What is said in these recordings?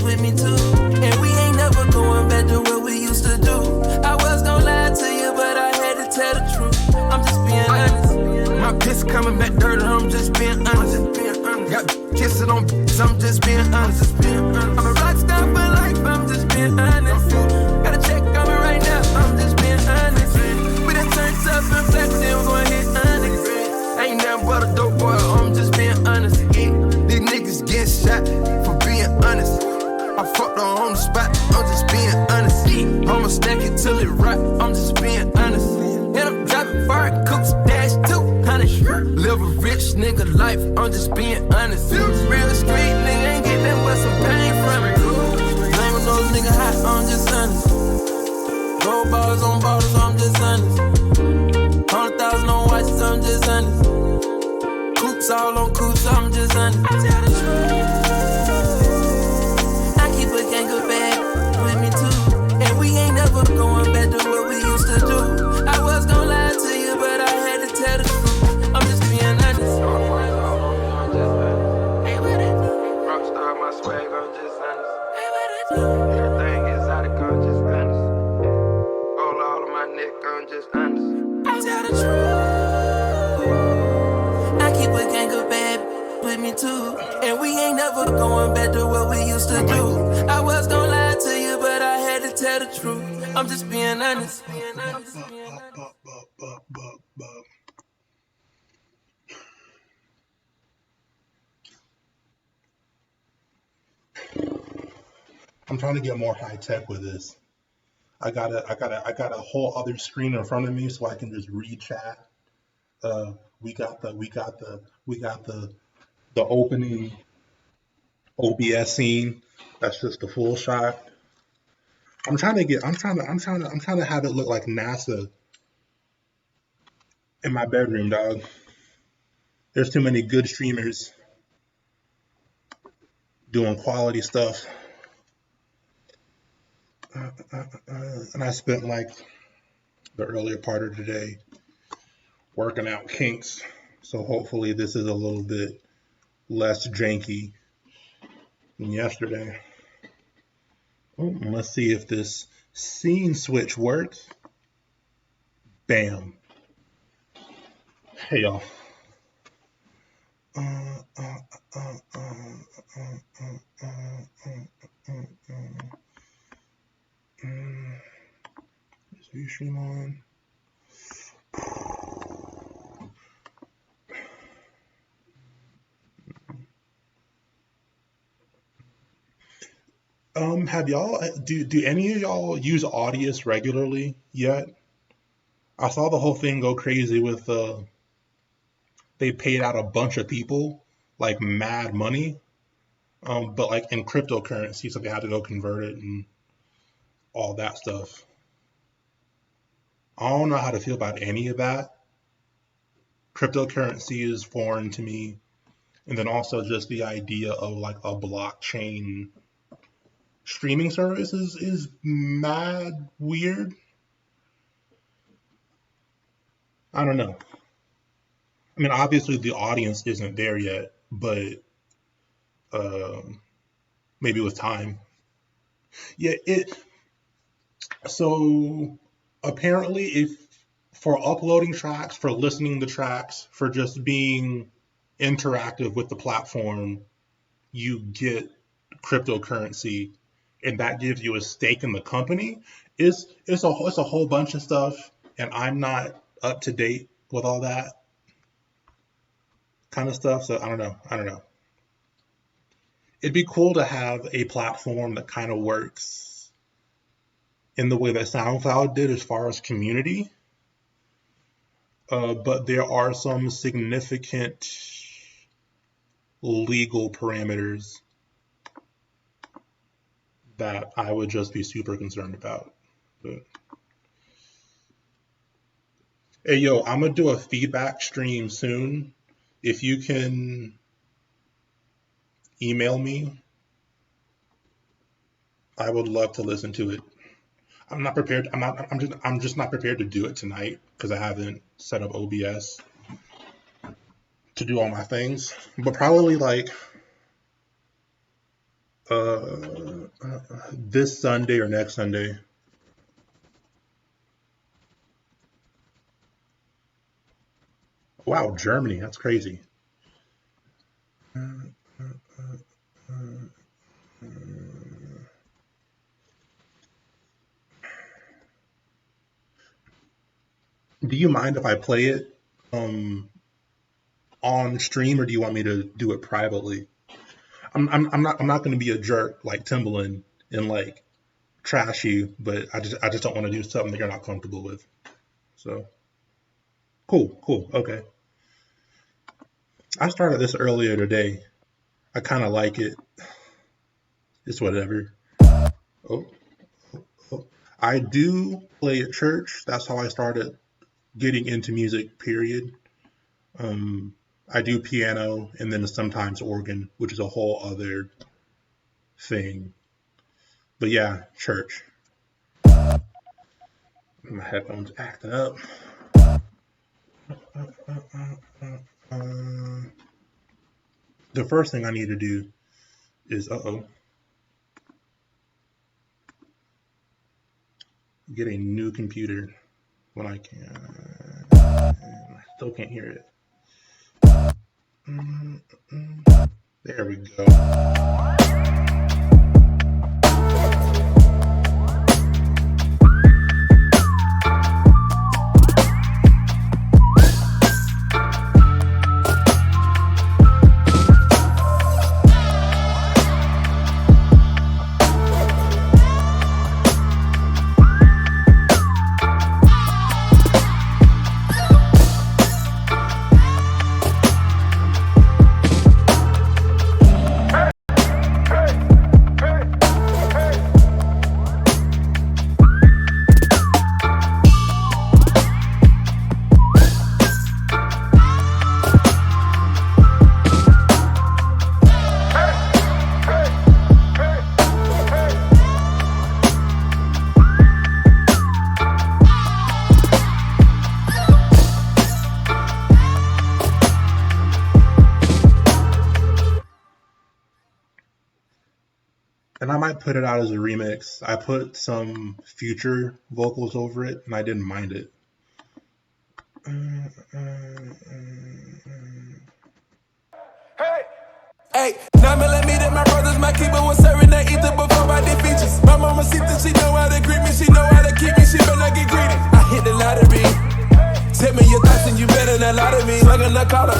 with me too. And we ain't never going back to what we used to do. I was gonna lie to you, but I had to tell the truth. I'm just being honest. My piss coming back dirty, I'm just being honest. Got kissing on bitches, I'm just being honest. I'm a rock star for life, I'm just being honest. Got a check on me right now, I'm just being honest. We done turned up and flex, then we're gonna hit honest. Ain't nothing but a dope boy, I'm just being honest. These niggas get shot for being honest. I fucked her on the spot, I'm just being honest. I'ma stack it till it rot, I'm just being honest. And I'm driving far, coops dash 200. Live a rich nigga life, I'm just being honest. Real street nigga ain't get nothing but some pain from it. Blame with those nigga hot, I'm just honest. Gold bars on bottles, I'm just honest. 100,000 on watches, I'm just honest. Coops all on coops, I'm just honest. I tell the truth. I keep a gang of bag with me too. And we ain't never going back to what we used to do. I was gonna lie to you, but I had to tell the truth. I'm just being honest. Hey, what it do? Rockstar, my swag, I'm just honest. Hey, what it do? Everything exotic, I'm just honest. All of my neck, I'm just honest. I tell the truth. I keep a gang of bad with me too. And we ain't never going back to what we used to do. I was gonna lie to you, but I had to tell the truth. I'm just being honest. I'm trying to get more high tech with this. I got a whole other screen in front of me so I can just read chat. We got the opening OBS scene. That's just the full shot. I'm trying to have it look like NASA in my bedroom, dog. There's too many good streamers doing quality stuff. And I spent like the earlier part of today working out kinks. So hopefully this is a little bit less janky than yesterday. Oh, let's see if this scene switch works. Bam. Hey y'all. Is Ustream on? Have y'all do any of y'all use Audius regularly yet? I saw the whole thing go crazy with they paid out a bunch of people like mad money, but like in cryptocurrency, so they had to go convert it and all that stuff. I don't know how to feel about any of that. Cryptocurrency is foreign to me, and then also just the idea of like a blockchain streaming service is mad weird. I don't know. I mean, obviously the audience isn't there yet, but maybe with time. Yeah, so apparently if for uploading tracks, for listening to tracks, for just being interactive with the platform, you get cryptocurrency, and that gives you a stake in the company. It's a whole bunch of stuff, and I'm not up to date with all that kind of stuff, so I don't know. It'd be cool to have a platform that kind of works in the way that SoundCloud did as far as community, but there are some significant legal parameters that I would just be super concerned about. But hey, yo, I'm gonna do a feedback stream soon. If you can email me, I would love to listen to it. I'm not prepared. I'm just not prepared to do it tonight because I haven't set up OBS to do all my things. But probably like This Sunday or next Sunday. Wow, Germany. That's crazy. Do you mind if I play it um, on stream, or do you want me to do it privately? I'm not going to be a jerk like Timbaland and like trash you, but I just don't want to do something that you're not comfortable with. So cool, cool, okay. I started this earlier today. I kind of like it. It's whatever. Oh, oh. I do play at church. That's how I started getting into music. Period. Um, I do piano and then sometimes organ, which is a whole other thing. But yeah, church. My headphones acting up. Um, the first thing I need to do is get a new computer when I can. I still can't hear it. There we go. And I might put it out as a remix. I put some future vocals over it, and I didn't mind it. Hey! Hey, 9mm, my brothers, my keeper was serving that ether before I did features. My mama see that she know how to greet me, she know how to keep me, she better not get greedy. I hit the lottery. Tell me your thoughts and you better not lie to me. Slugging the collar.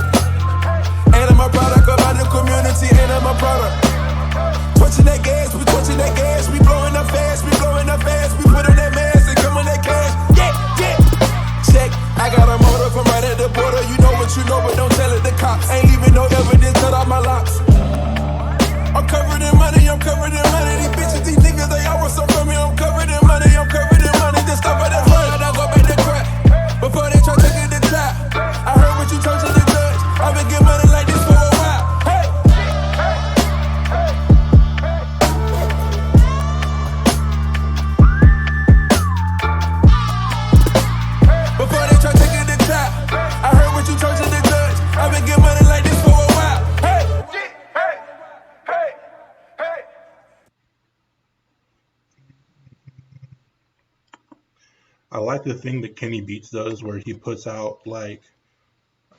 And I'm a product of my new community, and I'm a product. Twitching that gas, we twitching that gas, we blowing up fast, we blowing up fast, we put on that mask and come on that cash. Yeah, yeah. Check, I got a motor from right at the border. You know what you know, but don't tell it to cops. Ain't leaving no evidence, cut off my locks. I'm covered in money, I'm covered in money. These bitches, these niggas, they all want some from me. I'm covered in money, I'm covered in money. Just stop at the front, I go back to crack. Before they try to get the trap, I heard what you told to the judge. I've been getting money like this for a while. Hey! Before they try to get the trap, I heard what you told to the judge. I've been getting money like this for a while. Hey! Hey! Hey! Hey! I like the thing that Kenny Beats does where he puts out like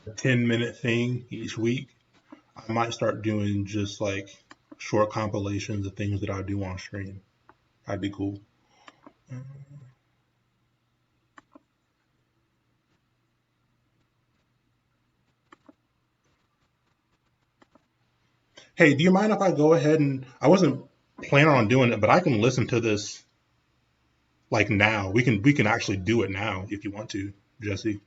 a 10-minute thing each week. I might start doing just like short compilations of things that I do on stream. That'd be cool. Hey, do you mind if I go ahead and I wasn't planning on doing it, but I can listen to this like now. We can actually do it now if you want to, Jesse.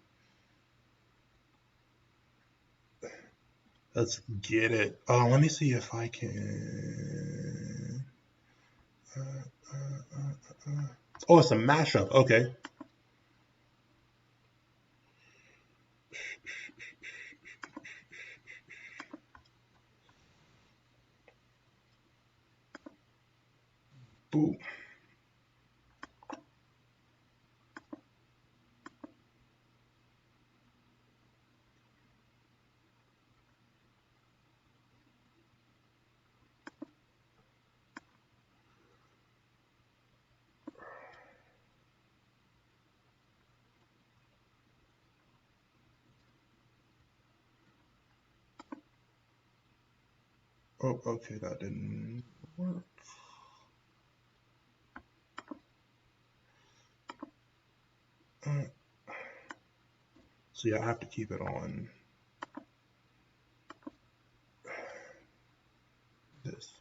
Let's get it. Oh, let me see if I can. Oh, it's a mashup. Okay. Boom. Oh, okay, that didn't work. So yeah, I have to keep it on this.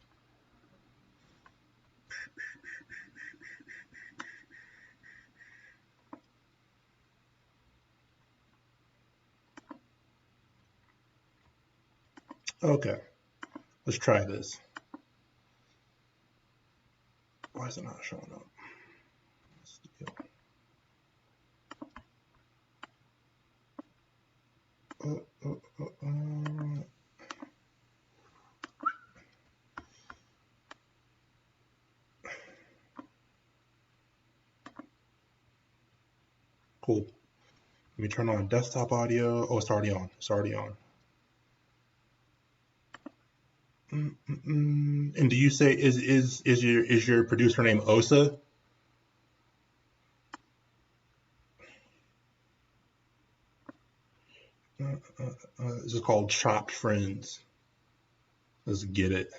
Okay, let's try this. Why is it not showing up? Cool. Let me turn on desktop audio. Oh, it's already on. It's already on. And do you say is your producer name Osa? This is called Chopped Friends. Let's get it.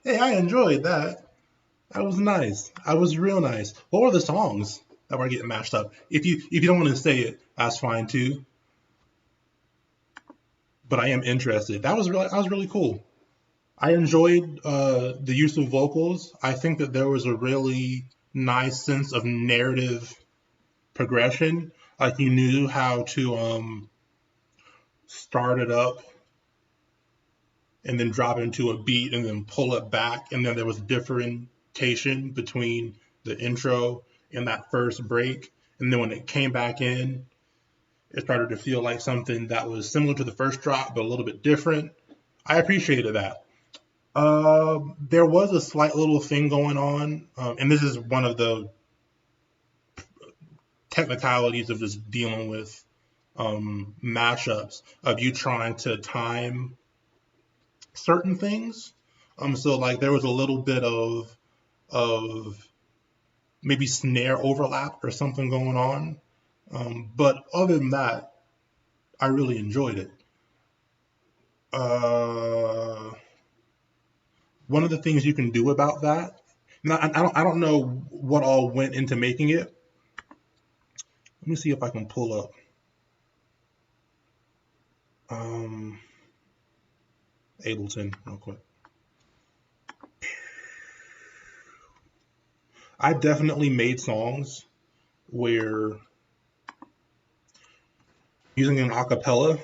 Hey, I enjoyed that. That was nice. I was real nice. What were the songs that were getting mashed up? If you don't want to say it, that's fine too. But I am interested. That was really cool. I enjoyed the use of vocals. I think that there was a really nice sense of narrative progression. Like you knew how to start it up and then drop into a beat and then pull it back, and then there was differentiation between the intro and that first break. And then when it came back in, it started to feel like something that was similar to the first drop, but a little bit different. I appreciated that. There was a slight little thing going on, and this is one of the technicalities of just dealing with mashups of you trying to time certain things. So like there was a little bit of maybe snare overlap or something going on. But other than that, I really enjoyed it. One of the things you can do about that, now, I don't know what all went into making it. Let me see if I can pull up. Ableton real quick. I definitely made songs where using an acapella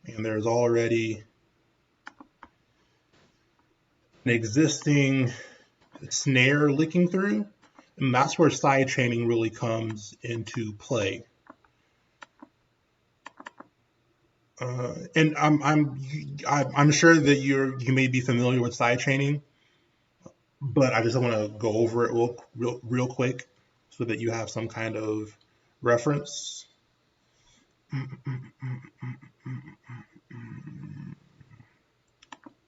and there's already an existing snare licking through, and that's where side chaining really comes into play. And I'm sure that you may be familiar with side chaining, but I just want to go over it real quick so that you have some kind of reference.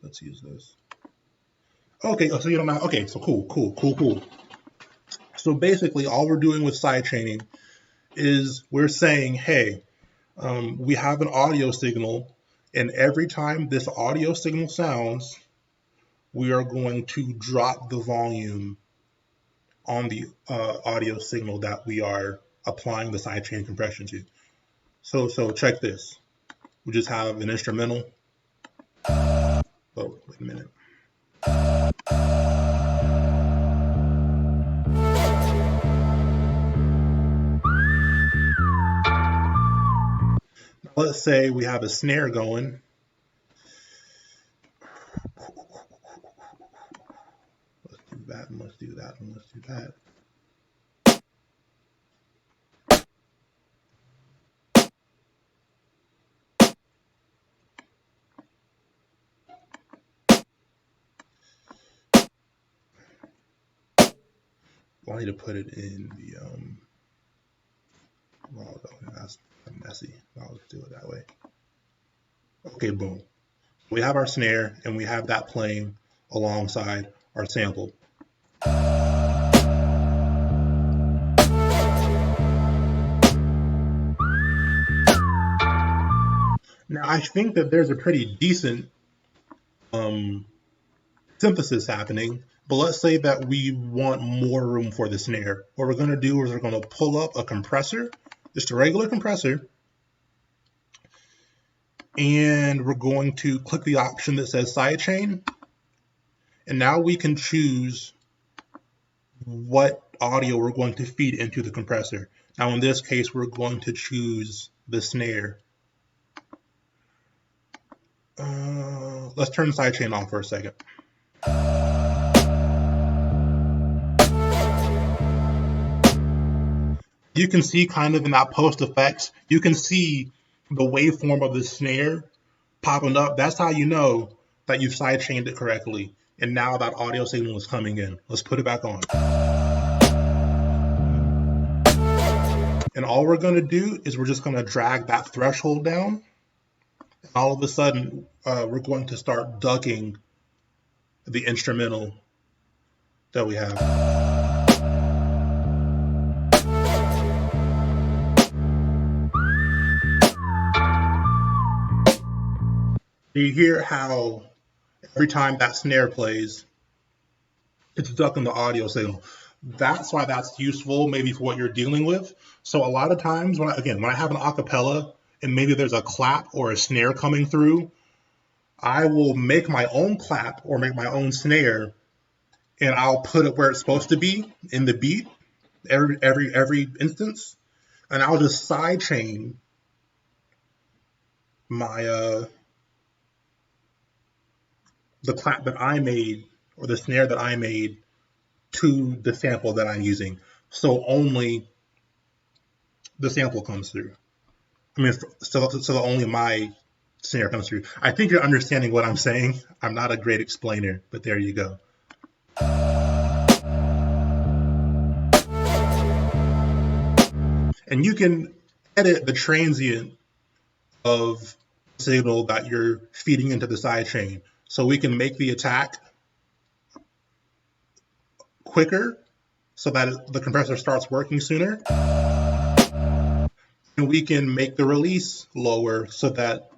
Let's use this. Okay, so you don't know. Okay, so cool. So basically, all we're doing with side chaining is we're saying, hey, we have an audio signal, and every time this audio signal sounds, we are going to drop the volume on the audio signal that we are applying the sidechain compression to. So check this. We just have an instrumental. Oh, wait a minute. Now, let's say we have a snare going. Let's do that, and let's do that, and let's do that. I need to put it in the well, that's messy. I'll just do it that way. Okay, boom. We have our snare and we have that playing alongside our sample. Now I think that there's a pretty decent synthesis happening, but let's say that we want more room for the snare. What we're going to do is we're going to pull up a compressor, just a regular compressor, and we're going to click the option that says sidechain, and now we can choose what audio we're going to feed into the compressor. Now in this case, we're going to choose the snare. Let's turn the sidechain off for a second. You can see kind of in that post effects, you can see the waveform of the snare popping up. That's how you know that you've sidechained it correctly. And now that audio signal is coming in. Let's put it back on. And all we're going to do is we're just going to drag that threshold down. And all of a sudden, we're going to start ducking the instrumental that we have. You hear how every time that snare plays, it's ducking the audio signal. That's why that's useful maybe for what you're dealing with. So a lot of times when I have an acapella and maybe there's a clap or a snare coming through, I will make my own clap or make my own snare and I'll put it where it's supposed to be in the beat every instance, and I'll just sidechain my the clap that I made or the snare that I made to the sample that I'm using, so only the sample comes through. I mean, so only my snare comes through. I think you're understanding what I'm saying. I'm not a great explainer, but there you go. And you can edit the transient of signal that you're feeding into the sidechain. So we can make the attack quicker so that the compressor starts working sooner. And we can make the release lower so that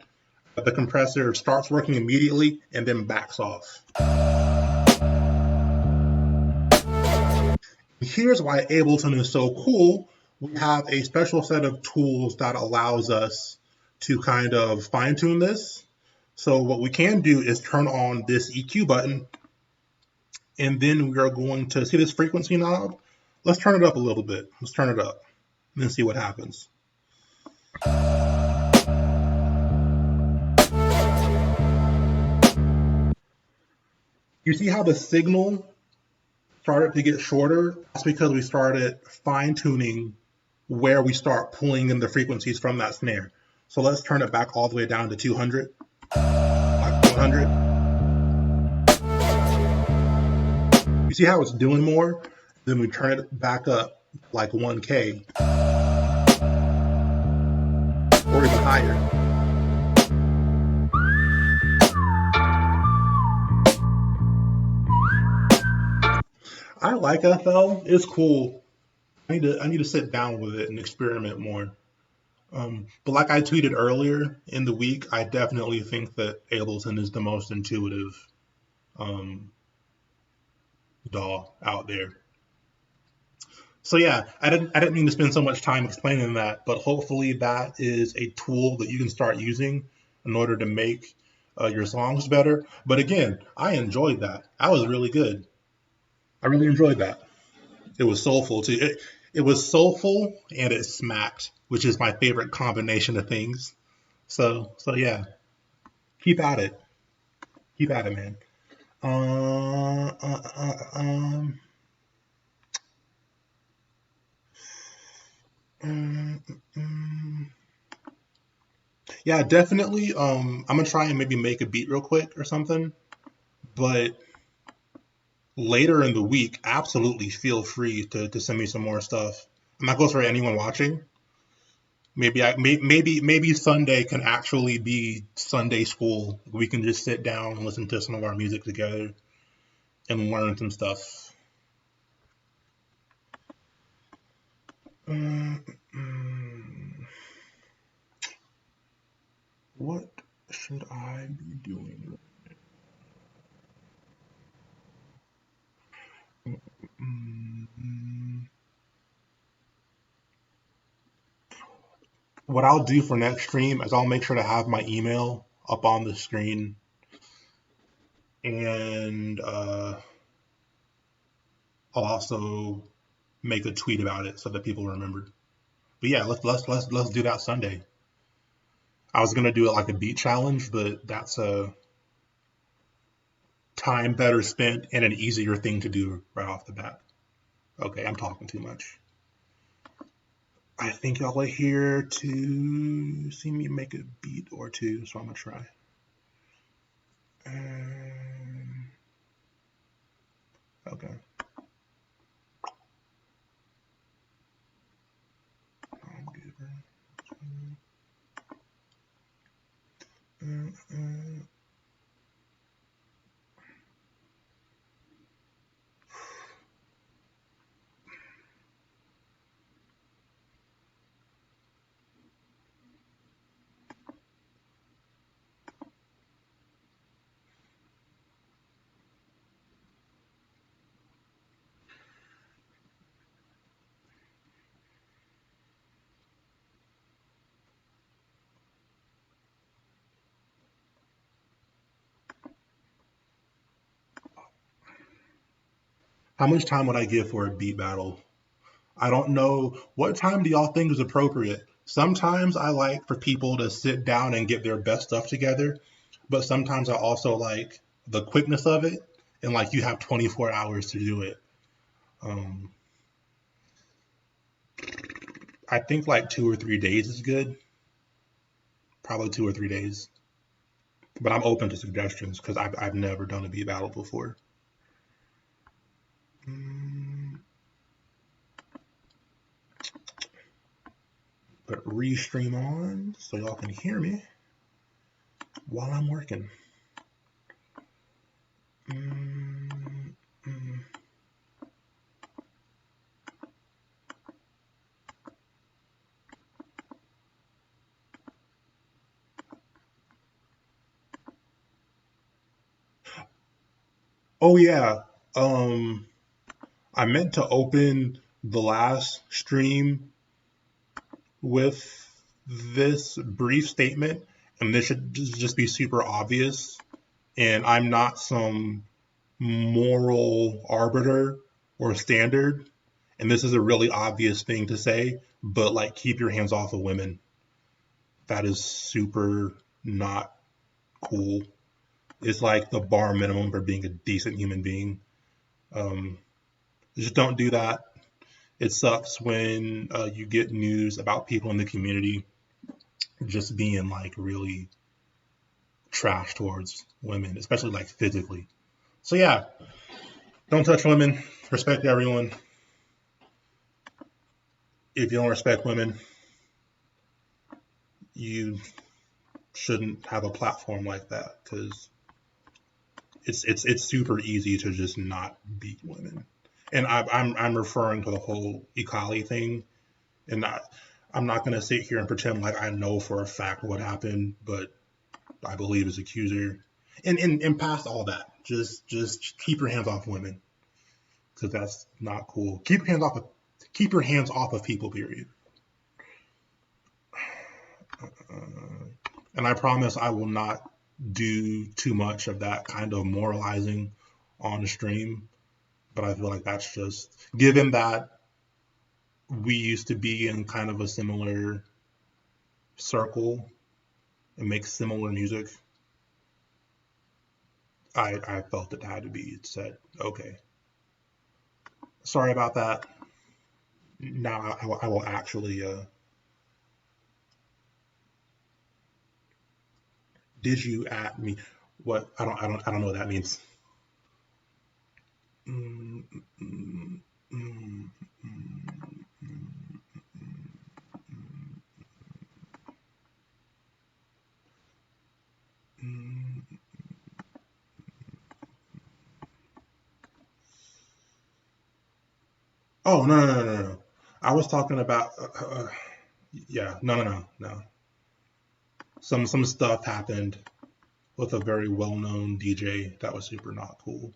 the compressor starts working immediately and then backs off. Here's why Ableton is so cool. We have a special set of tools that allows us to kind of fine tune this. So what we can do is turn on this EQ button, and then we are going to see this frequency knob. Let's turn it up a little bit. Let's turn it up and then see what happens. You see how the signal started to get shorter? That's because we started fine tuning where we start pulling in the frequencies from that snare. So let's turn it back all the way down to 200, like 100. You see how it's doing more? Then we turn it back up like 1K or even higher. I like FL. It's cool. I need to sit down with it and experiment more. But like I tweeted earlier in the week, I definitely think that Ableton is the most intuitive DAW out there. So yeah, I didn't mean to spend so much time explaining that, but hopefully that is a tool that you can start using in order to make your songs better. But again, I enjoyed that. That was really good. I really enjoyed that. It was soulful too. It was soulful and it smacked, which is my favorite combination of things. So yeah, keep at it. Keep at it, man. Uh, uh, uh, um, um, um, yeah, definitely. I'm gonna try and maybe make a beat real quick or something. But later in the week, absolutely feel free to send me some more stuff. And that goes for anyone watching. Maybe Sunday can actually be Sunday school. We can just sit down and listen to some of our music together and learn some stuff. What should I be doing? What I'll do for next stream is I'll make sure to have my email up on the screen, and I'll also make a tweet about it so that people remember. But yeah, let's do that Sunday. I was gonna do it like a beat challenge, but that's a time better spent and an easier thing to do right off the bat. Okay, I'm talking too much. I think y'all are here to see me make a beat or two, so I'm gonna try. Okay. How much time would I give for a beat battle? I don't know. What time do y'all think is appropriate? Sometimes I like for people to sit down and get their best stuff together, but sometimes I also like the quickness of it, and like you have 24 hours to do it. Um, I think like 2 or 3 days is good. Probably 2 or 3 days. But I'm open to suggestions because I've never done a beat battle before. put restream on so y'all can hear me while I'm working. Mm, mm. Oh yeah, um, I meant to open the last stream with this brief statement, and this should just be super obvious. And I'm not some moral arbiter or standard, and this is a really obvious thing to say, but like, keep your hands off of women. That is super not cool. It's like the bar minimum for being a decent human being. Um, just don't do that. It sucks when you get news about people in the community just being like really trash towards women, especially like physically. So yeah, don't touch women. Respect everyone. If you don't respect women, you shouldn't have a platform like that because it's super easy to just not beat women. And I'm referring to the whole equality thing, and I'm not gonna sit here and pretend like I know for a fact what happened, but I believe his accuser. And past all that, just keep your hands off women because that's not cool. Keep your hands off of people. Period. And I promise I will not do too much of that kind of moralizing on the stream. But I feel like that's just given that we used to be in kind of a similar circle and make similar music. I felt it had to be said. Okay, sorry about that. Now I will actually. Did you at me? What I don't know what that means. Mm, mm, mm, mm. Oh no. I was talking about. Yeah, no. Some stuff happened with a very well known DJ that was super not cool.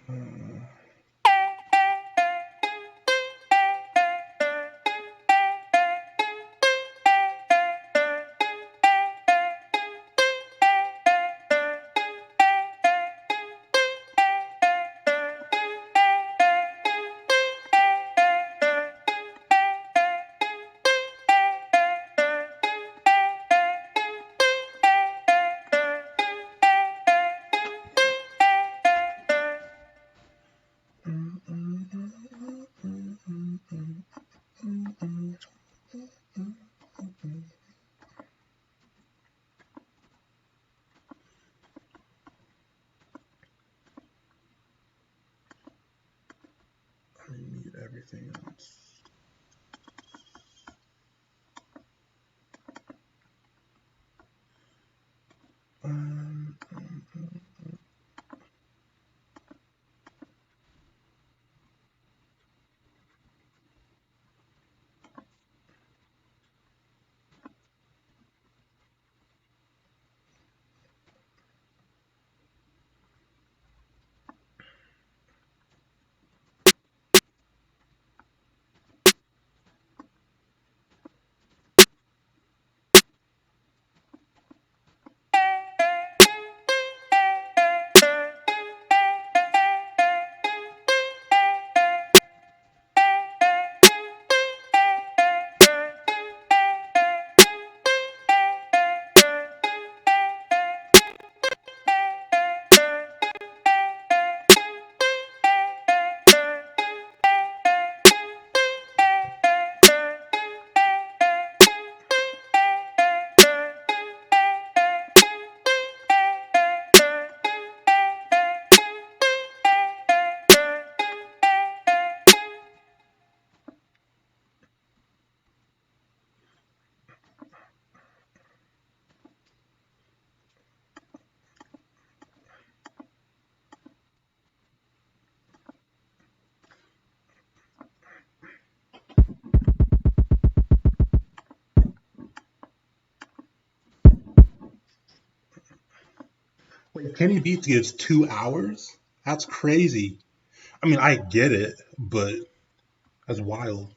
Uh, I need everything else. Um, Kenny Beats gives 2 hours? That's crazy. I mean, I get it, but that's wild.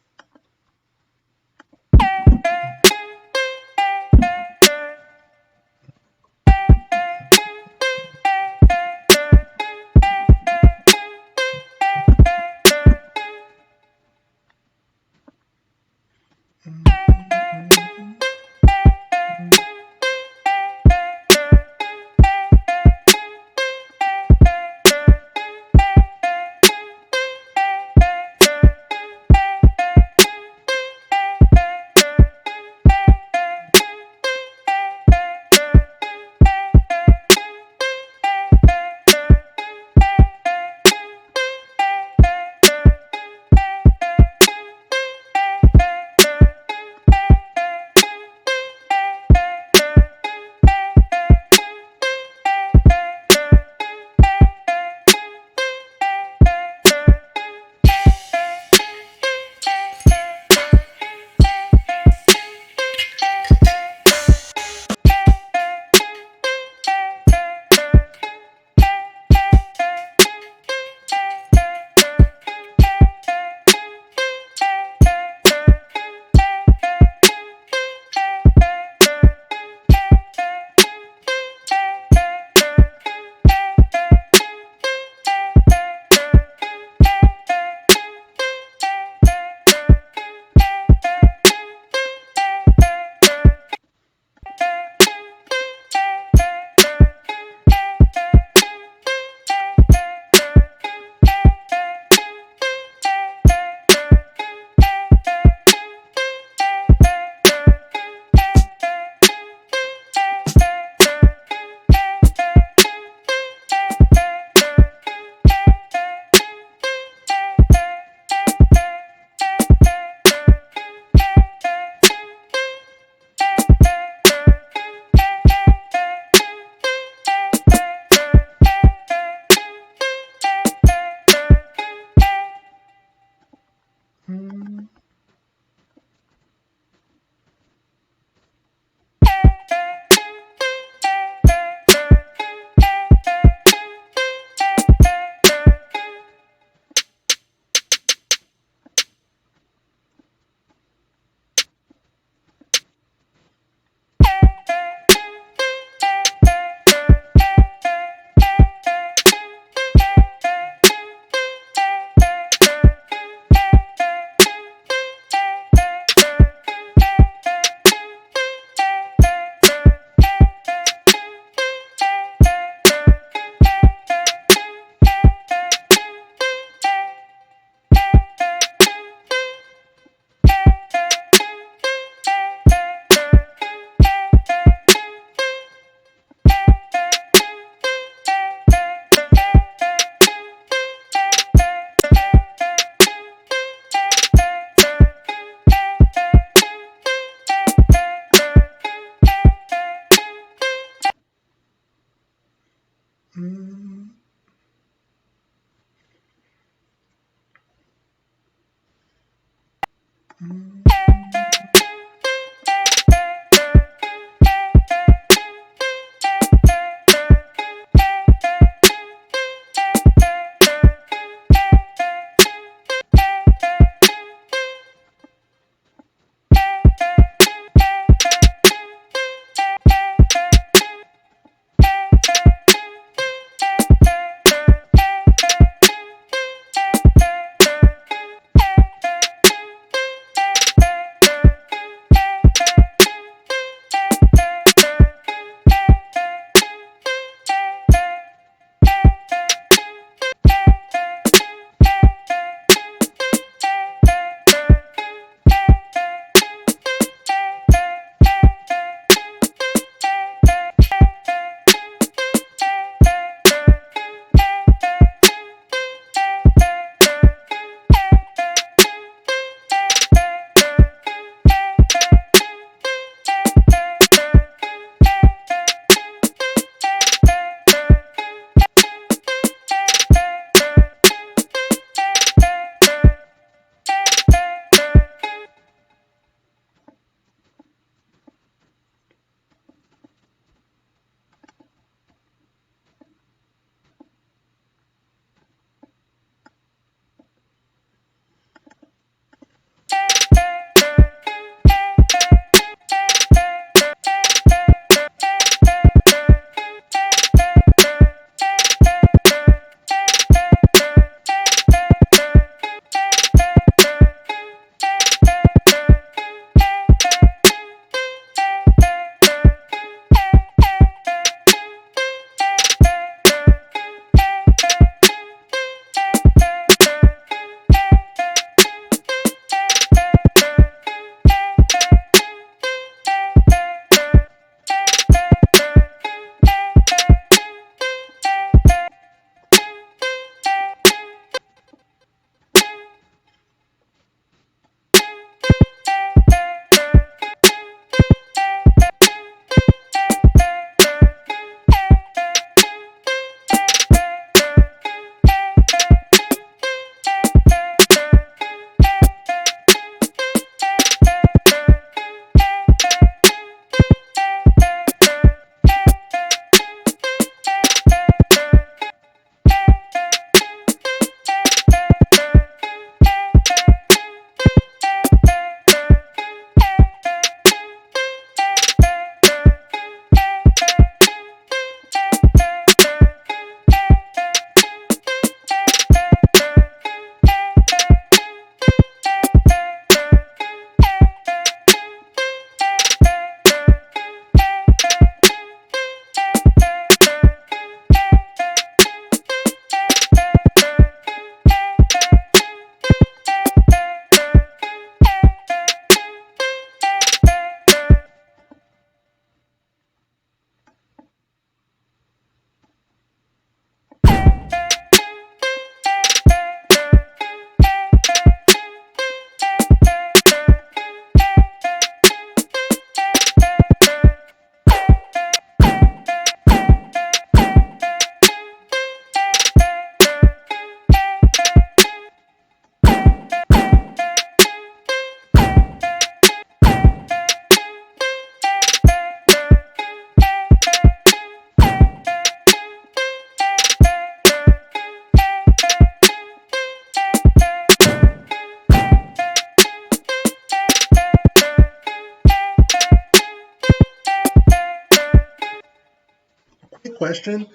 question.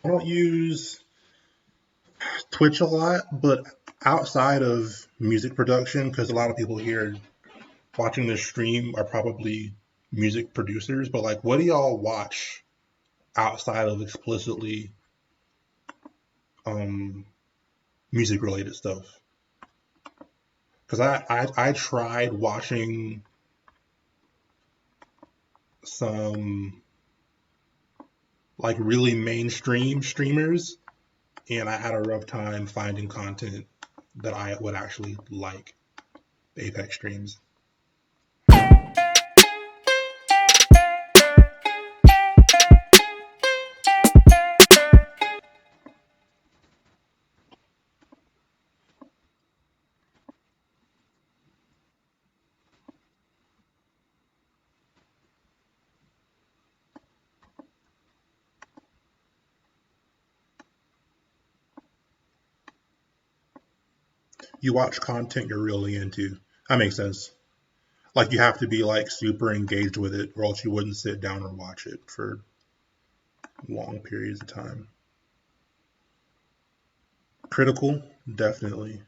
I don't use Twitch a lot, but outside of music production, because a lot of people here watching this stream are probably music producers, but like, what do y'all watch outside of explicitly music related stuff? Because I tried watching some like really mainstream streamers, and I had a rough time finding content that I would actually like. Apex streams. You watch content you're really into. That makes sense. Like you have to be like super engaged with it, or else you wouldn't sit down and watch it for long periods of time. Critical, definitely.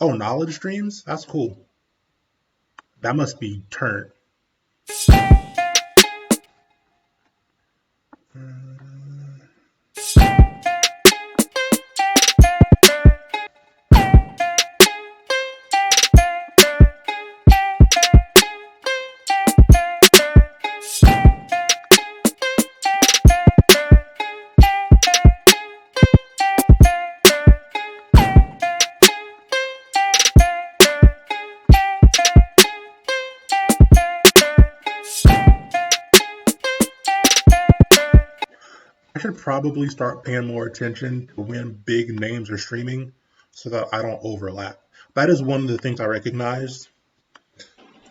Oh, knowledge streams? That's cool. That must be turnt. I should probably start paying more attention to when big names are streaming so that I don't overlap. That is one of the things I recognized.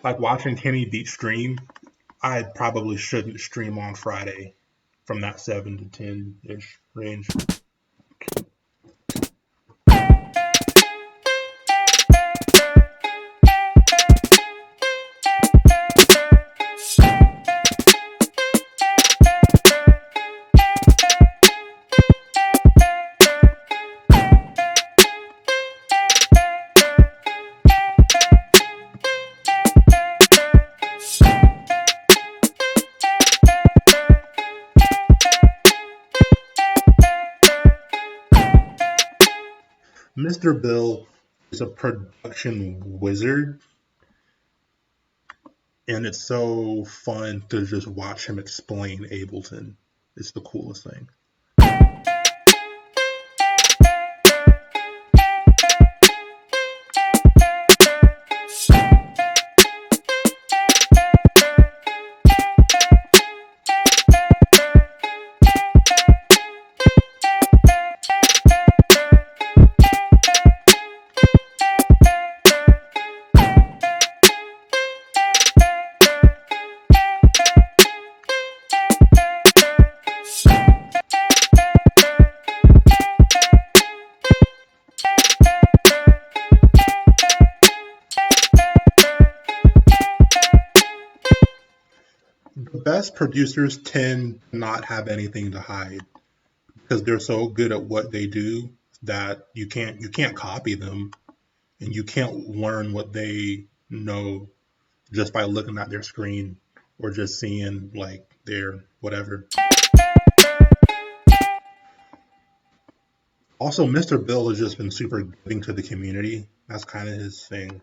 Like watching Kenny Beat stream, I probably shouldn't stream on Friday from that 7 to 10-ish range. Mr. Bill is a production wizard, and it's so fun to just watch him explain Ableton. It's the coolest thing. The best producers tend to not have anything to hide because they're so good at what they do that you can't copy them, and you can't learn what they know just by looking at their screen or just seeing like their whatever. Also, Mr. Bill has just been super giving to the community. That's kind of his thing.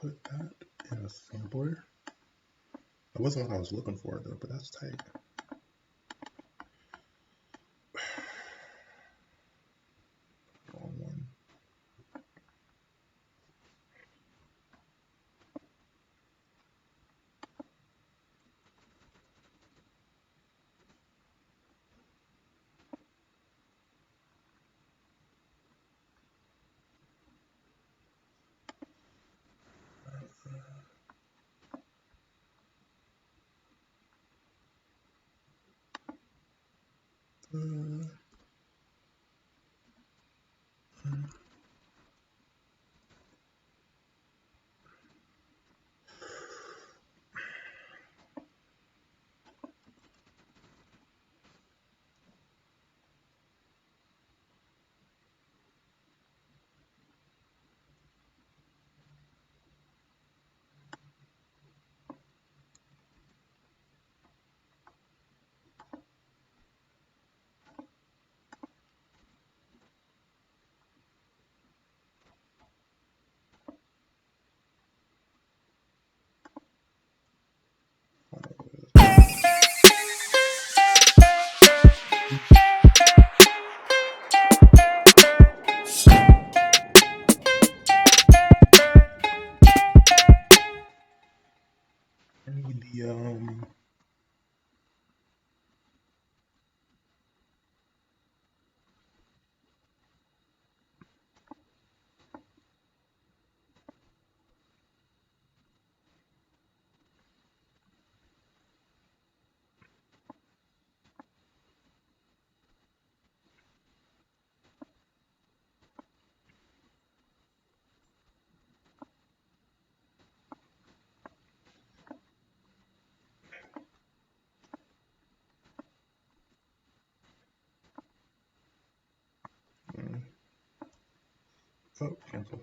Put that in a sampler. That wasn't what I was looking for though, but that's tight. Wrong one. Uh, I need the oh, cancel.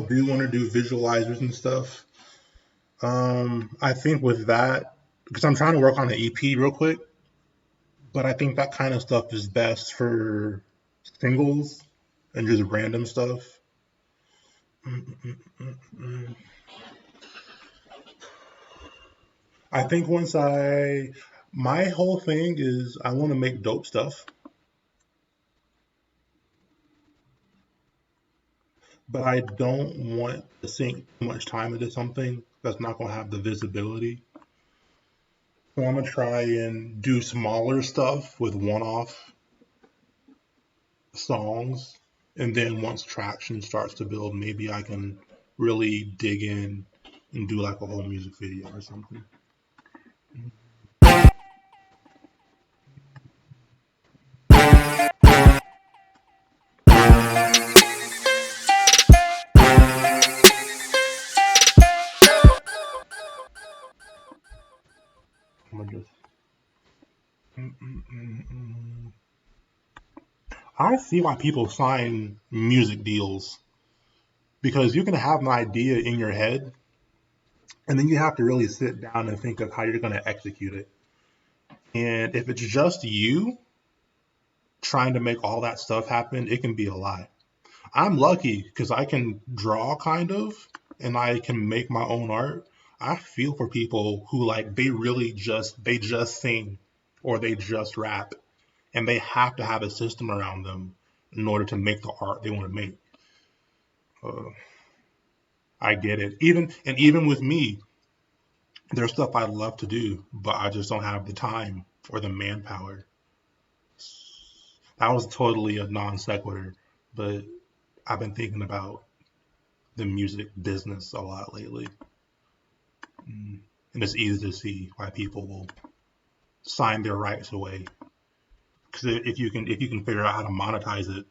do want to do visualizers and stuff. I think with that, because I'm trying to work on the EP real quick, but I think that kind of stuff is best for singles and just random stuff. I think my whole thing is I want to make dope stuff, but I don't want to sink too much time into something that's not going to have the visibility. So I'm going to try and do smaller stuff with one-off songs. And then once traction starts to build, maybe I can really dig in and do like a whole music video or something. I'm gonna just. I see why people sign music deals because you can have an idea in your head and then you have to really sit down and think of how you're going to execute it. And if it's just you trying to make all that stuff happen, it can be a lot. I'm lucky because I can draw kind of and I can make my own art. I feel for people who like they just sing or they just rap and they have to have a system around them in order to make the art they want to make. Uh, I get it. Even with me, there's stuff I love to do, but I just don't have the time or the manpower. That was totally a non sequitur, but I've been thinking about the music business a lot lately. And it's easy to see why people will sign their rights away. Because if you can figure out how to monetize it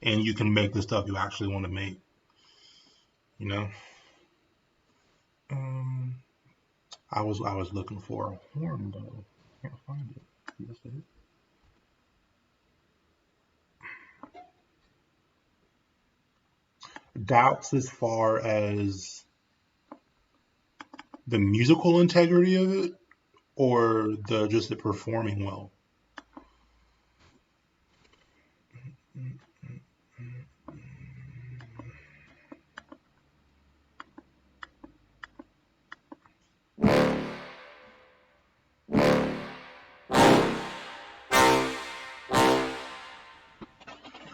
and you can make the stuff you actually want to make, you know. Um, I was looking for a horn though. Can't find it. Yes, it is. Doubts as far as the musical integrity of it or the just the performing well.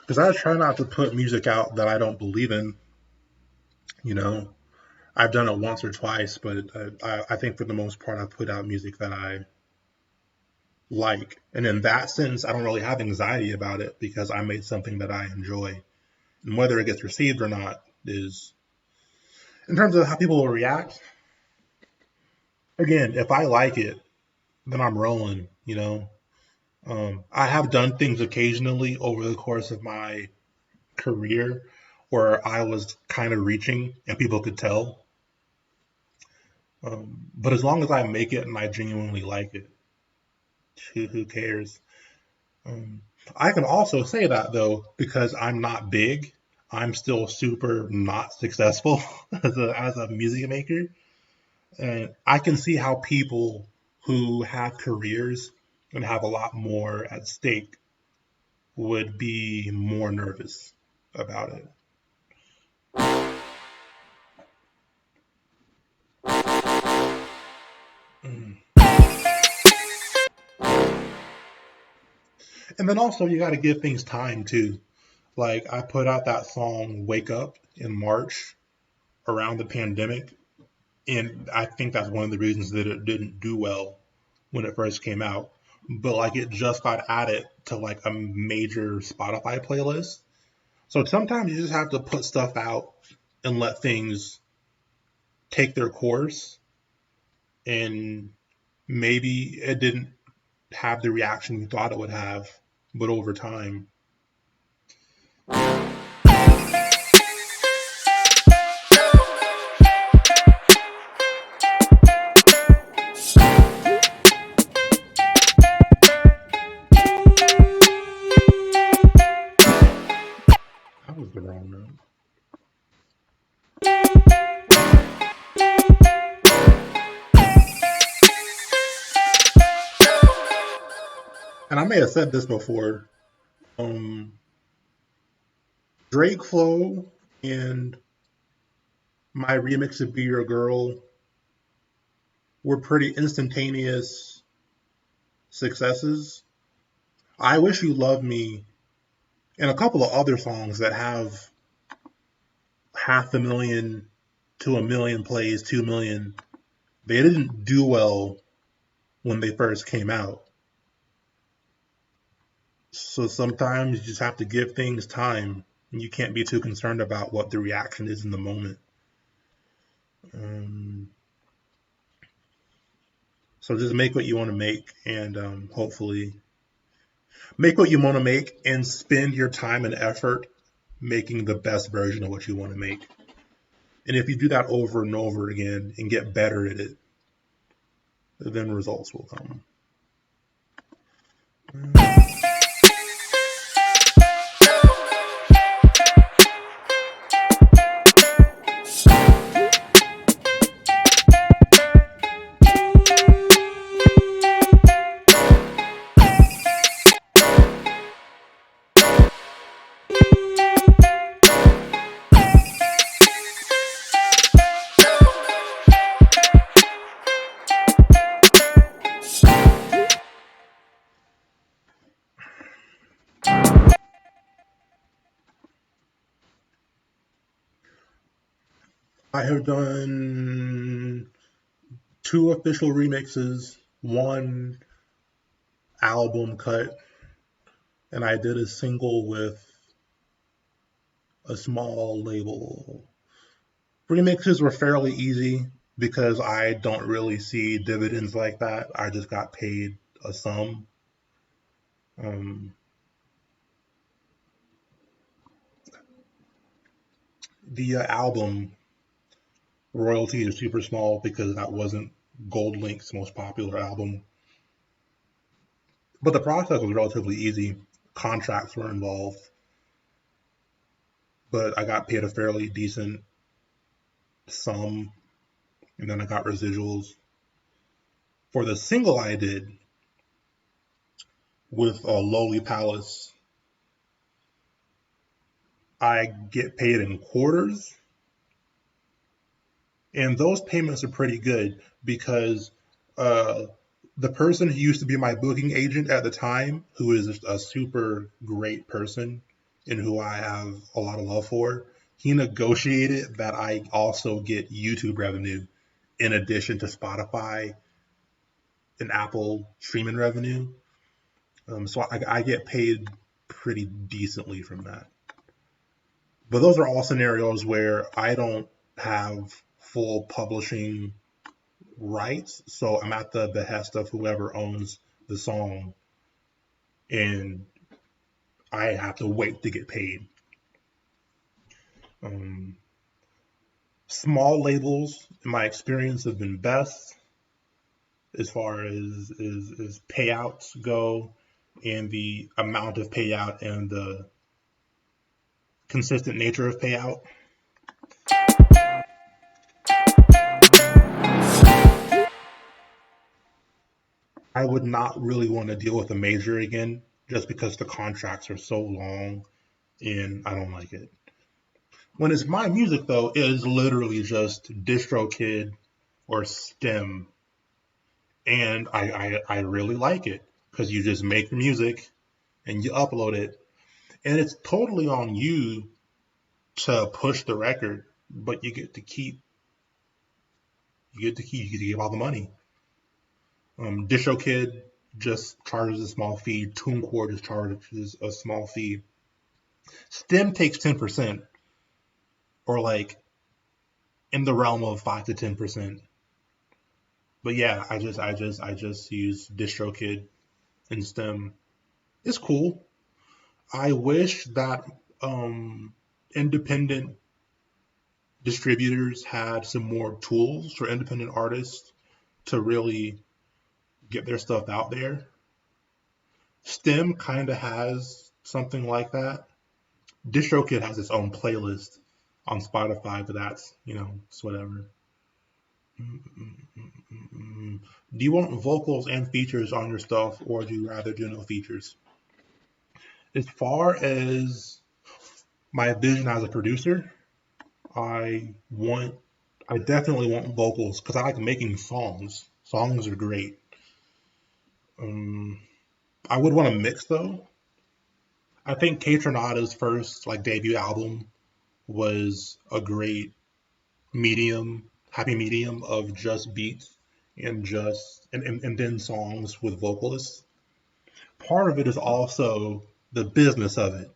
Because I try not to put music out that I don't believe in. You know, I've done it once or twice, but I think for the most part, I put out music that I like. And in that sense, I don't really have anxiety about it because I made something that I enjoy. And whether it gets received or not is, in terms of how people will react, again, if I like it, then I'm rolling, you know. I have done things occasionally over the course of my career where I was kind of reaching and people could tell. But as long as I make it and I genuinely like it, who cares? Um, I can also say that though, because I'm not big, I'm still super not successful as a music maker. And I can see how people who have careers and have a lot more at stake would be more nervous about it. Mm. And then also you got to give things time too. Like I put out that song "Wake Up" in March around the pandemic, and I think that's one of the reasons that it didn't do well when it first came out. But like it just got added to like a major Spotify playlist. So sometimes you just have to put stuff out and let things take their course. And maybe it didn't have the reaction you thought it would have, but over time. That was the wrong note. and I may have said this before. Um, Drake Flow and my remix of "Be Your Girl" were pretty instantaneous successes. "I Wish You Loved Me" and a couple of other songs that have 500,000 to 1 million plays, 2 million. They didn't do well when they first came out. So sometimes you just have to give things time. And you can't be too concerned about what the reaction is in the moment. Um, so just make what you want to make, and hopefully make what you want to make, and spend your time and effort making the best version of what you want to make. And if you do that over and over again and get better at it, then results will come. I have done 2 official remixes, 1 album cut, and I did a single with a small label. Remixes were fairly easy because I don't really see dividends like that. I just got paid a sum. Um, the album royalties are super small because that wasn't Gold Link's most popular album. But the process was relatively easy. Contracts were involved, but I got paid a fairly decent sum, and then I got residuals. For the single I did with Lowly Palace, I get paid in quarters, and those payments are pretty good because uh, the person who used to be my booking agent at the time, who is a super great person and who I have a lot of love for, he negotiated that I also get YouTube revenue in addition to Spotify and Apple streaming revenue. So I get paid pretty decently from that. But those are all scenarios where I don't have full publishing rights, so I'm at the behest of whoever owns the song, and I have to wait to get paid. Um, Small labels, in my experience, have been best as far as payouts go, and the amount of payout and the consistent nature of payout. I would not really want to deal with a major again just because the contracts are so long and I don't like it. When it's my music, though, it is literally just DistroKid or Stem, and I really like it because you just make music and you upload it, and it's totally on you to push the record, but you get to keep all the money. DistroKid just charges a small fee. TuneCore just charges a small fee. Stem takes 10%, or like in the realm of 5 to 10%. But yeah, I just use DistroKid and Stem. It's cool. I wish that independent distributors had some more tools for independent artists to really get their stuff out there. Stem kind of has something like that. DistroKid has its own playlist on Spotify, but that's, it's whatever. Do you want vocals and features on your stuff, or do you rather do no features? As far as my vision as a producer, I want, I definitely want vocals because I like making songs. Songs are great. Um, I would want to mix though. I think K Tronada's first like debut album was a great medium, happy medium of just beats and and then songs with vocalists. Part of it is also the business of it.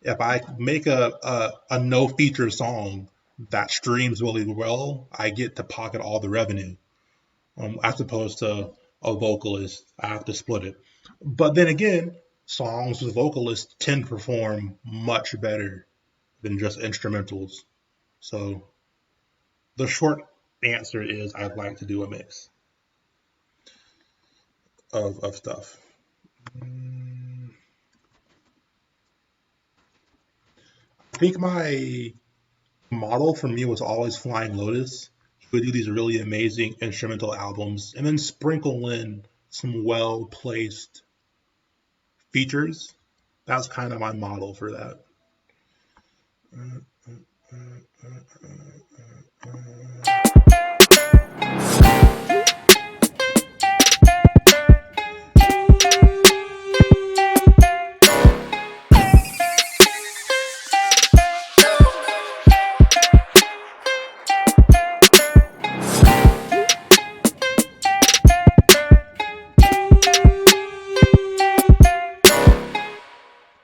If I make a no feature song that streams really well, I get to pocket all the revenue. As opposed to a vocalist, I have to split it. But then again, songs with vocalists tend to perform much better than just instrumentals. So the short answer is I'd like to do a mix of stuff. I think my model for me was always Flying Lotus. He would do these really amazing instrumental albums and then sprinkle in some well placed features. That's kind of my model for that.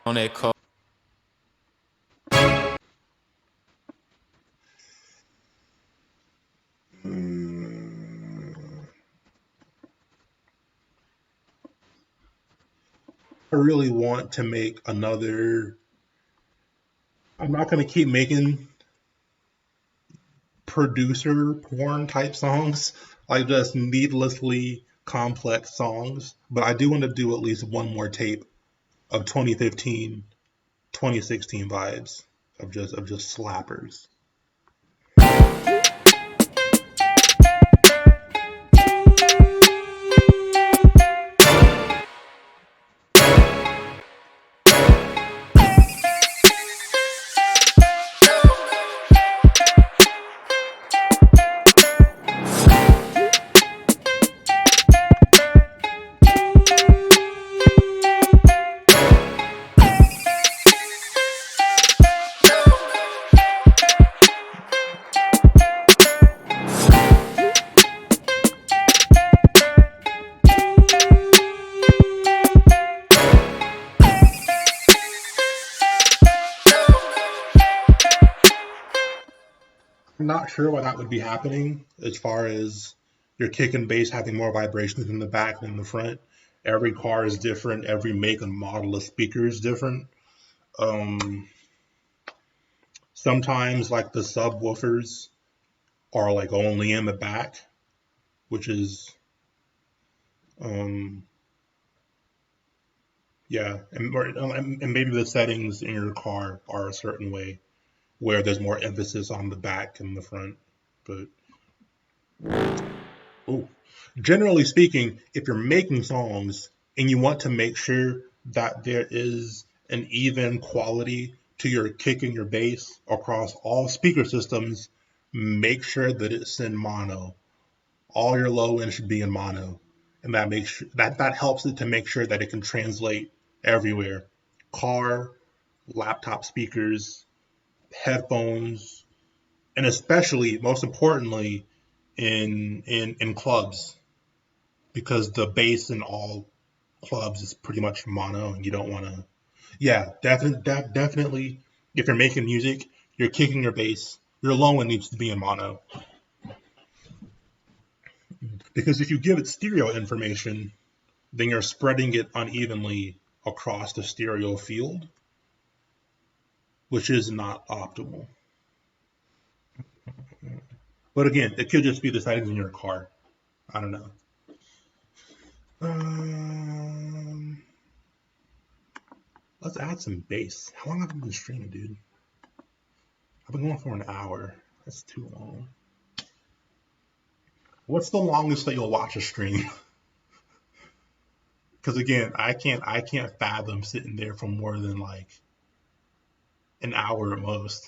On that call. I really want to make another. I'm not going to keep making producer porn type songs, like just needlessly complex songs. But I do want to do at least one more tape of 2015, 2016 vibes of just slappers. I'm not sure why that would be happening as far as your kick and bass having more vibrations in the back than the front. Every car is different. Every make and model of speaker is different. Um, Sometimes like the subwoofers are like only in the back, which is um, yeah, and maybe the settings in your car are a certain way where there's more emphasis on the back and the front. But oh, generally speaking, if you're making songs and you want to make sure that there is an even quality to your kick and your bass across all speaker systems, make sure that it's in mono. All your low end should be in mono, and that makes that helps it to make sure that it can translate everywhere. Car, laptop speakers, headphones, and especially most importantly in clubs because the bass in all clubs is pretty much mono and you don't want to. Yeah, definitely if you're making music, you're kicking your bass, your low end needs to be in mono because if you give it stereo information, then you're spreading it unevenly across the stereo field, which is not optimal. But again, it could just be the settings in your car. I don't know. Um, let's add some bass. How long have I been streaming, dude? I've been going for an hour. That's too long. What's the longest that you'll watch a stream? Because again, I can't fathom sitting there for more than like an hour at most.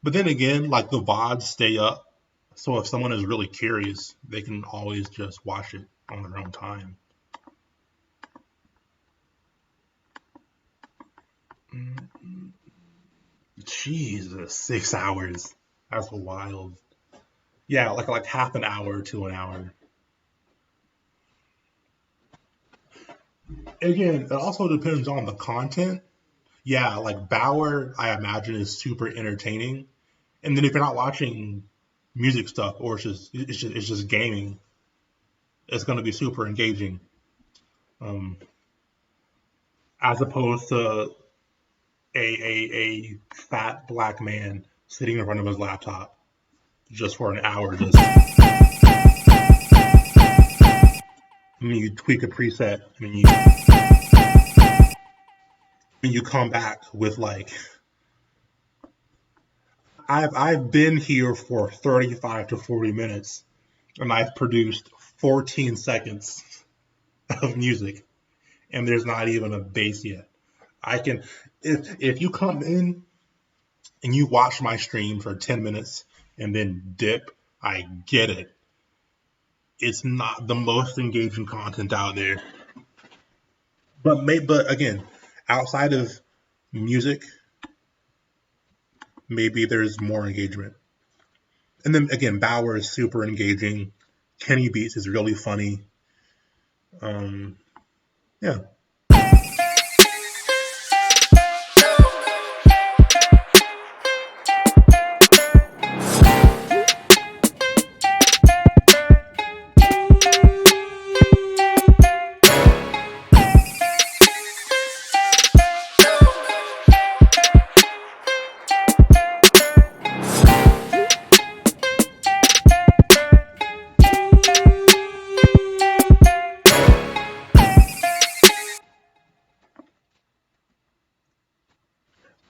But then again, like the VODs stay up, so if someone is really curious, they can always just watch it on their own time. Jesus, 6 hours. That's wild. Yeah, like half an hour to an hour. Again, it also depends on the content. Yeah, like Bauer, I imagine is super entertaining. And then if you're not watching music stuff or it's just gaming, it's going to be super engaging. Um, as opposed to a fat black man sitting in front of his laptop just for an hour, just you tweak a preset and you come back with like I've been here for 35 to 40 minutes and I've produced 14 seconds of music and there's not even a bass yet. I can if you come in and you watch my stream for 10 minutes and then dip, I get it. It's not the most engaging content out there. But again, outside of music, maybe there's more engagement. And then again, Bauer is super engaging. Kenny Beats is really funny. Yeah.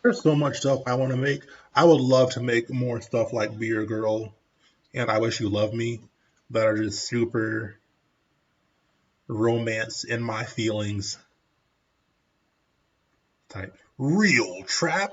There's so much stuff I want to make. I would love to make more stuff like Be Your Girl and I Wish You Love Me that are just super romance in my feelings type. Real trap.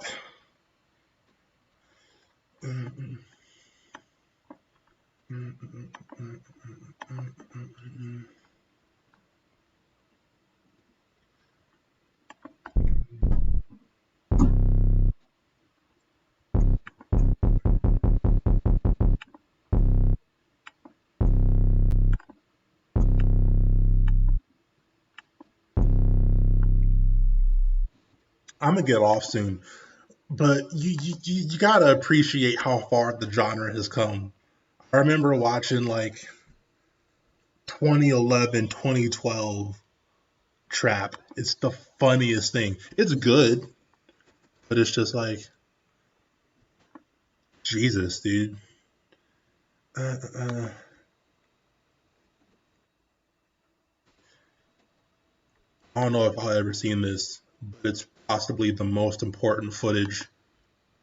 I'm gonna get off soon, but you gotta appreciate how far the genre has come. I remember watching like 2011, 2012 trap. It's the funniest thing. It's good, but it's just like Jesus, dude. Uh, uh, I don't know if I've ever seen this, but it's possibly the most important footage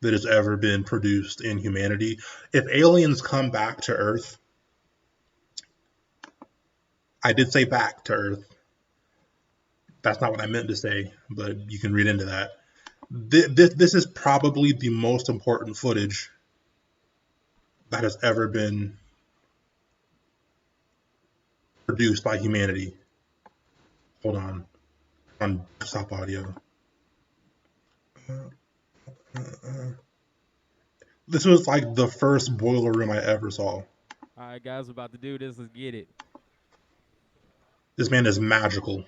that has ever been produced in humanity. If aliens come back to Earth, I did say back to Earth. That's not what I meant to say, but you can read into that. This is probably the most important footage that has ever been produced by humanity. Hold on desktop audio. This was like the first boiler room I ever saw. All right, guys, we're about to do this. Let's get it. This man is magical.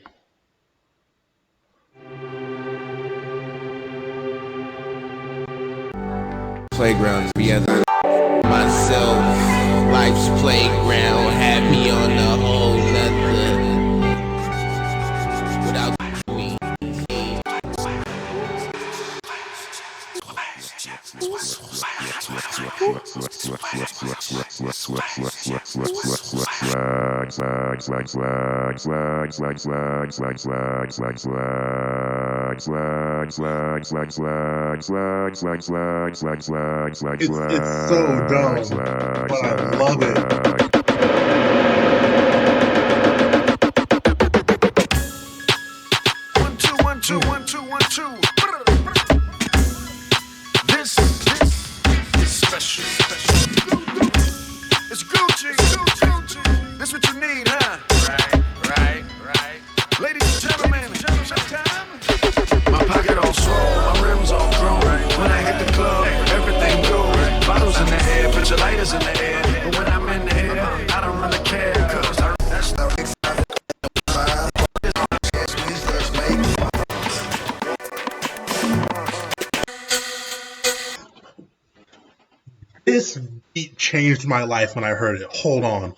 Playground together. Myself, life's playground had me on a whole nother. Without me. It's so dumb, but I love it. One, two, one, two, one, two, one, two. This is special. It's Gucci. This what you need, huh? Right. Ladies and gentlemen, showtime. My pocket all swole, my rims all chrome. When I hit the club, everything goes. Bottles in the air, put your lighters in the air. But when I'm in the air, I don't really care, cause that's the big This beat changed my life when I heard it. Hold on.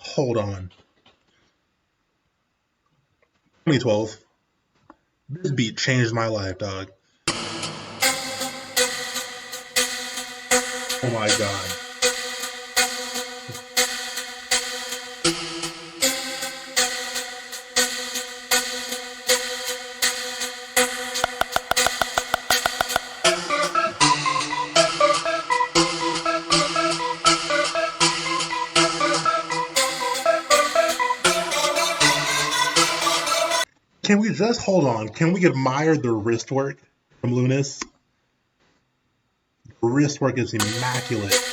2012. This beat changed my life, dog. Oh my god. Can we just hold on? Can we admire the wrist work from Lunas? The wrist work is immaculate.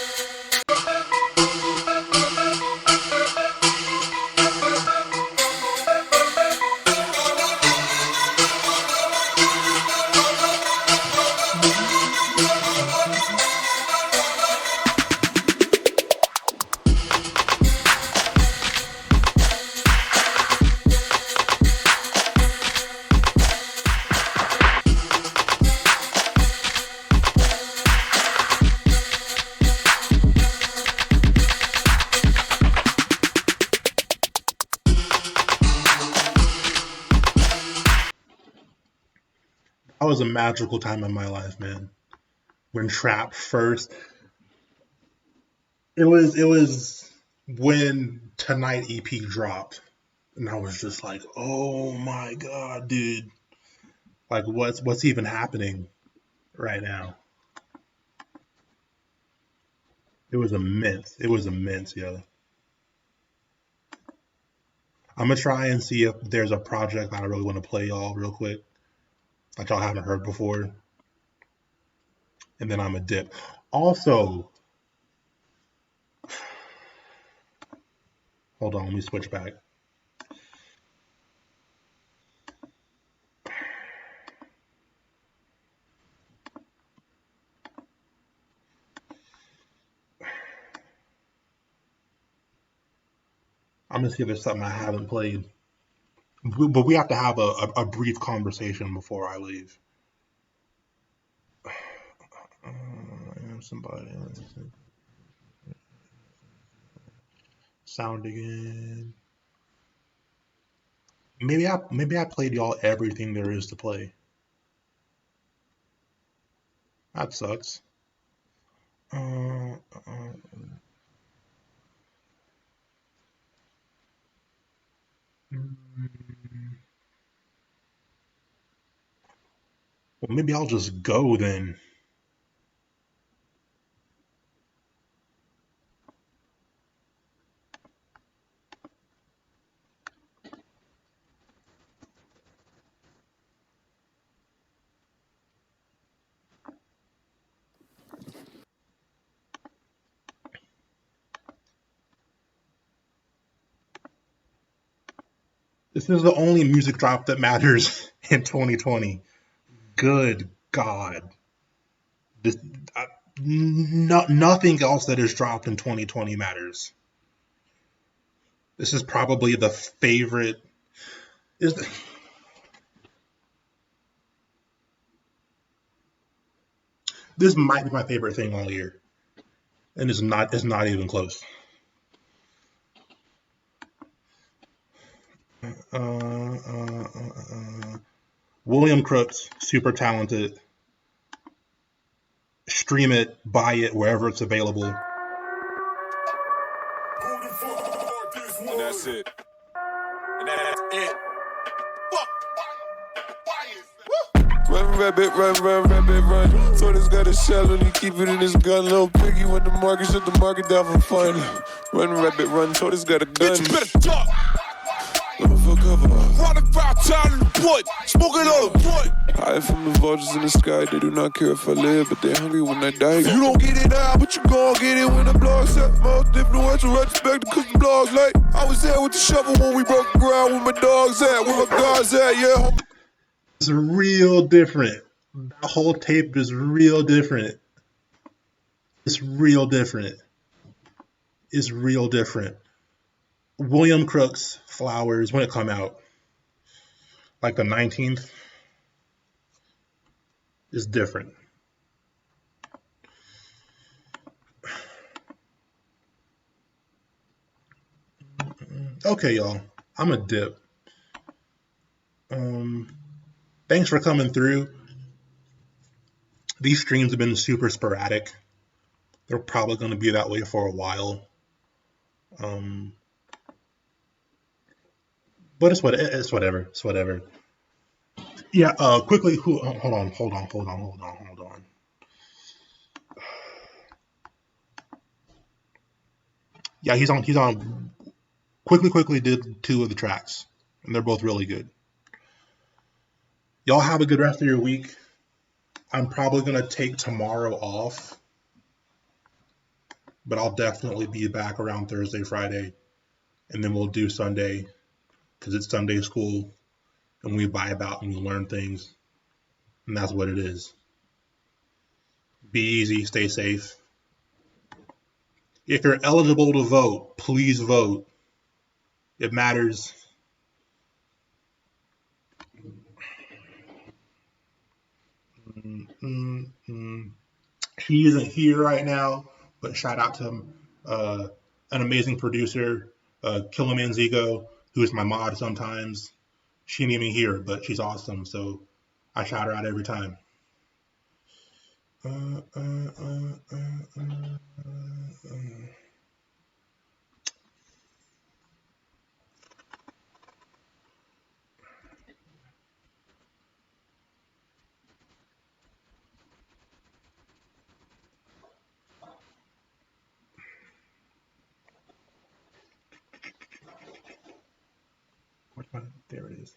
That was a magical time in my life, man. When trap first, it was when Tonight EP dropped, and I was just like, oh my god, dude! Like, what's even happening right now? It was immense. Yo. I'm gonna try and see if there's a project that I really want to play y'all real quick that y'all haven't heard before, and then I'm a dip. Also, hold on, let me switch back. I'm gonna see if there's something I haven't played, but we have to have a brief conversation before I leave. I am somebody. Sound again. Maybe I played y'all everything there is to play. That sucks. Well, maybe I'll just go then. This is the only music drop that matters in 2020. Good God. This, nothing else that is dropped in 2020 matters. This is probably the favorite. This might be my favorite thing all year, and it's not even close. William Crooks, super talented. Stream it, buy it wherever it's available. And that's it. And that's it. Run, rabbit, run, rabbit, run. Tortoise got a shell and he keep it in his gun. Little piggy when the market shut the market down for fun. Run, rabbit, run. Tortoise got a gun. Bitch, you better duck. Looking for cover. Run about town in the port. Smoking all the port. Hide from the vultures in the sky. They do not care if I live, but they hungry when I die. You don't get it now, but you gon' get it when the blog's set. Most influential retrospective cause the blog's late. I was there with the shovel when we broke the ground. Where my dogs at, where my guys at, yeah, homie. It's real different. That whole tape is real different. It's real different. It's real different. William Crook's Flowers, when it come out, like the 19th, is different. Okay, y'all. I'm a dip. Thanks for coming through. These streams have been super sporadic. They're probably going to be that way for a while. But it's whatever. It's whatever. Yeah. Quickly. Hold on. Yeah, he's on. Quickly did 2 of the tracks, and they're both really good. Y'all have a good rest of your week. I'm probably gonna take tomorrow off, but I'll definitely be back around Thursday, Friday, and then we'll do Sunday because it's Sunday school, and we vibe out and we learn things, and that's what it is. Be easy, stay safe. If you're eligible to vote, please vote. It matters. He isn't here right now, but shout out to an amazing producer, Kilimanzigo, who is my mod sometimes. She ain't even here, but she's awesome, so I shout her out every time. There it is.